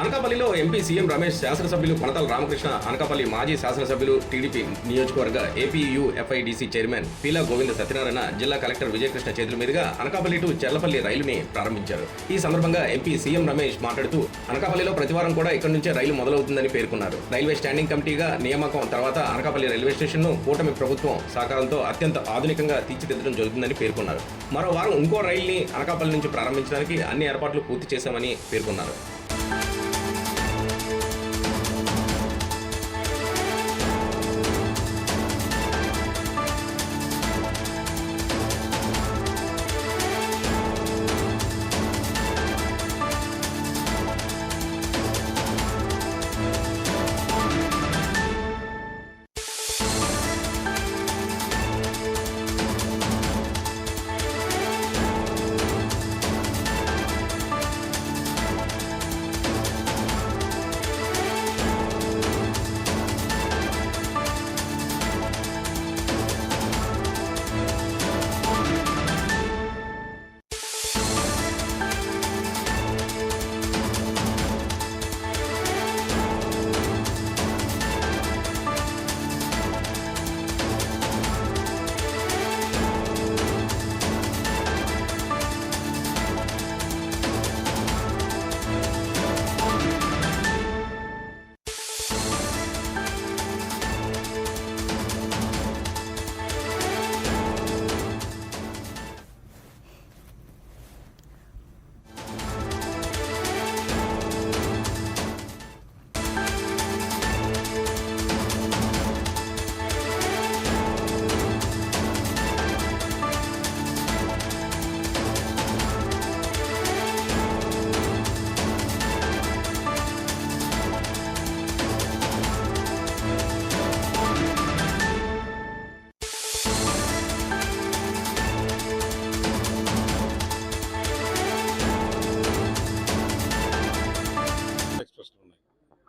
అనకాపల్లిలో MP CM Ramesh, శాసనసభ్యులు కొనతల రామకృష్ణ, అనకాపల్లి మాజీ శాసనసభ్యులు, టీడీపీ నియోజకవర్గ ఏపీయూఎఫ్ఐడిసి చైర్మన్ పీలా గోవింద సత్యనారాయణ, జిల్లా కలెక్టర్ విజయకృష్ణ చేతుల మీదుగా అనకాపల్లి టు చెర్లపల్లి రైలుని ప్రారంభించారు. ఈ సందర్భంగా ఎంపీ సీఎం రమేష్ మాట్లాడుతూ అనకాపల్లిలో ప్రతివారం కూడా ఇక్కడి నుంచే రైలు మొదలవుతుందని పేర్కొన్నారు. రైల్వే స్టాండింగ్ కమిటీగా నియామకం తర్వాత అనకాపల్లి రైల్వే స్టేషన్ను కూటమి ప్రభుత్వం సహకారంతో అత్యంత ఆధునికంగా తీర్చిదిద్దడం జరుగుతుందని పేర్కొన్నారు. మరో వారం ఇంకో రైలుని అనకాపల్లి నుంచి ప్రారంభించడానికి అన్ని ఏర్పాట్లు పూర్తి చేశామని పేర్కొన్నారు.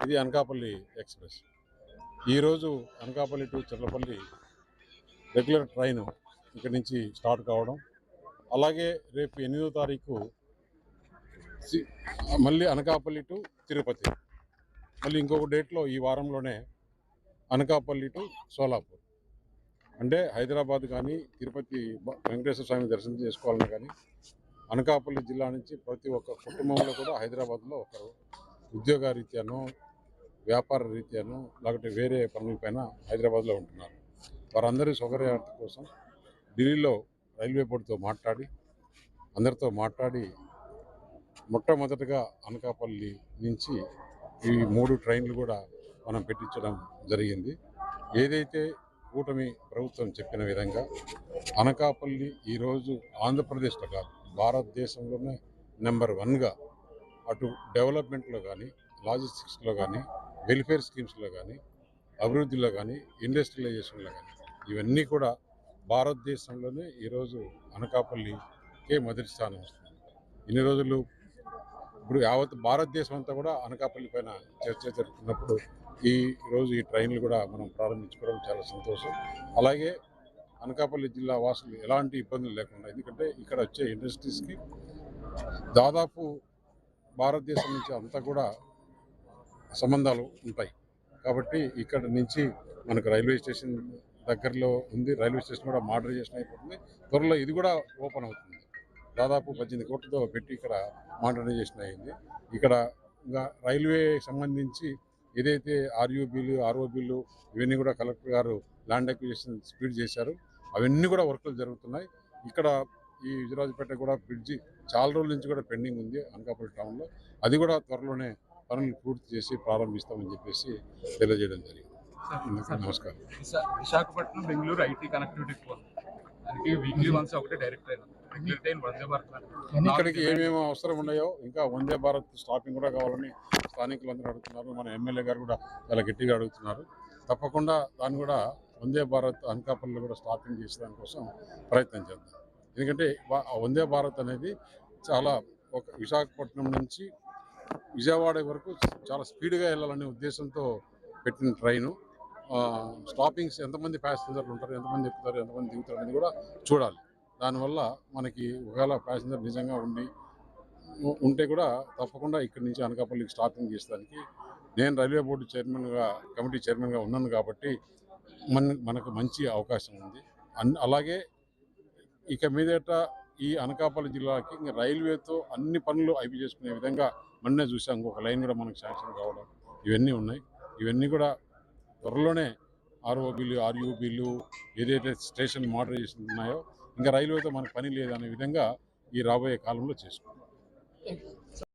ఇది అనకాపల్లి ఎక్స్ప్రెస్. ఈరోజు Anakapalli to Cherlapalli regular train ఇక్కడి నుంచి స్టార్ట్ కావడం, అలాగే రేపు 8వ తారీఖు మళ్ళీ అనకాపల్లి టు తిరుపతి, మళ్ళీ ఇంకొక డేట్లో ఈ వారంలోనే అనకాపల్లి టు సోలాపూర్. అంటే హైదరాబాద్ కానీ తిరుపతి వెంకటేశ్వర స్వామి దర్శనం చేసుకోవాలని కానీ అనకాపల్లి జిల్లా నుంచి ప్రతి ఒక్క కుటుంబంలో కూడా హైదరాబాద్లో ఒకరు ఉద్యోగరీత్యానో వ్యాపార రీత్యానో లేకపోతే వేరే పనులపైన హైదరాబాద్లో ఉంటున్నారు. వారందరి సౌకర్యార్థం కోసం ఢిల్లీలో రైల్వే బోర్డుతో మాట్లాడి అందరితో మాట్లాడి మొట్టమొదటగా అనకాపల్లి నుంచి ఈ 3 ట్రైన్లు కూడా మనం పెట్టించడం జరిగింది. ఏదైతే కూటమి ప్రభుత్వం చెప్పిన విధంగా అనకాపల్లి ఈరోజు ఆంధ్రప్రదేశ్లో కాదు భారతదేశంలోనే నెంబర్ 1గా అటు డెవలప్మెంట్లో కానీ లాజిస్టిక్స్లో కానీ వెల్ఫేర్ స్కీమ్స్లో కానీ అభివృద్ధిలో కానీ ఇండస్ట్రియలైజేషన్లో కానీ ఇవన్నీ కూడా భారతదేశంలోనే ఈరోజు అనకాపల్లికే మొదటి స్థానం వస్తుంది. ఇన్ని రోజులు ఇప్పుడు యావత్ భారతదేశం అంతా కూడా అనకాపల్లి పైన చర్చ జరుగుతున్నప్పుడు ఈరోజు ఈ ట్రైన్లు కూడా మనం ప్రారంభించుకోవడం చాలా సంతోషం. అలాగే అనకాపల్లి జిల్లా వాసులు ఎలాంటి ఇబ్బందులు లేకుండా, ఎందుకంటే ఇక్కడ వచ్చే ఇండస్ట్రీస్కి దాదాపు భారతదేశం నుంచి అంతా కూడా సంబంధాలు ఉంటాయి. కాబట్టి ఇక్కడ నుంచి మనకు రైల్వే స్టేషన్ దగ్గరలో ఉంది. రైల్వే స్టేషన్ కూడా మోడర్నైజేషన్ అయిపోతుంది. త్వరలో ఇది కూడా ఓపెన్ అవుతుంది. దాదాపు 18 కోట్లతో పెట్టి ఇక్కడ మోడర్నైజేషన్ అయింది. ఇక్కడ ఇంకా రైల్వే సంబంధించి ఏదైతే ఆర్యూబీలు ఆర్ఓబీలు ఇవన్నీ కూడా కలెక్టర్ గారు ల్యాండ్ అక్విజిషన్ స్పీడ్ చేశారు. అవన్నీ కూడా వర్కులు జరుగుతున్నాయి. ఇక్కడ ఈ విజయరాజపేట కూడా బ్రిడ్జి చాలా రోజుల నుంచి కూడా పెండింగ్ ఉంది అనకాపల్లి టౌన్లో. అది కూడా త్వరలోనే పనులు పూర్తి చేసి ప్రారంభిస్తామని చెప్పేసి తెలియజేయడం జరిగింది. నమస్కారం. Visakhapatnam Bengaluru IT connectivity weekly once ఒకటే డైరెక్ట్ ట్రైన్ వందే భారత్. ఇక్కడికి ఏమేమి అవసరం ఉన్నాయో ఇంకా వందే భారత్ స్టాపింగ్ కూడా కావాలని స్థానికులందరూ అడుగుతున్నారు. మన ఎమ్మెల్యే గారు కూడా చాలా గట్టిగా అడుగుతున్నారు. తప్పకుండా దాన్ని కూడా వందే భారత్ అనకాపల్లిలో కూడా స్టాపింగ్ చేసే దానికోసం ప్రయత్నం చేద్దాం. ఎందుకంటే వందే భారత్ అనేది చాలా ఒక విశాఖపట్నం నుంచి విజయవాడ వరకు చాలా స్పీడ్గా వెళ్ళాలనే ఉద్దేశంతో పెట్టిన ట్రైను. స్టాపింగ్స్ ఎంతమంది ప్యాసింజర్లు ఉంటారు, ఎంతమంది ఎక్కుతారు, ఎంతమంది దిగుతారు అనేది కూడా చూడాలి. దానివల్ల మనకి ఒకవేళ ప్యాసింజర్ నిజంగా ఉండి ఉంటే కూడా తప్పకుండా ఇక్కడి నుంచి అనకాపల్లికి స్టాపింగ్ చేసేదానికి నేను రైల్వే బోర్డు చైర్మన్గా కమిటీ చైర్మన్గా ఉన్నాను కాబట్టి మనకు మంచి అవకాశం ఉంది. అలాగే ఇక మీదట ఈ అనకాపల్లి జిల్లాకి ఇంకా రైల్వేతో అన్ని పనులు అయిపోయి చేసుకునే విధంగా మొన్నే చూసాం, ఇంకొక లైన్ కూడా మనకు శాంక్షన్ కావడం ఇవన్నీ ఉన్నాయి. ఇవన్నీ కూడా త్వరలోనే ఆర్ఓబీలు ఆర్యూబీలు ఏదైతే స్టేషన్ మోడరైజేషన్ ఉన్నాయో ఇంకా రైల్వేతో మనకు పని లేదనే విధంగా ఈ రాబోయే కాలంలో చేసుకుంటాం.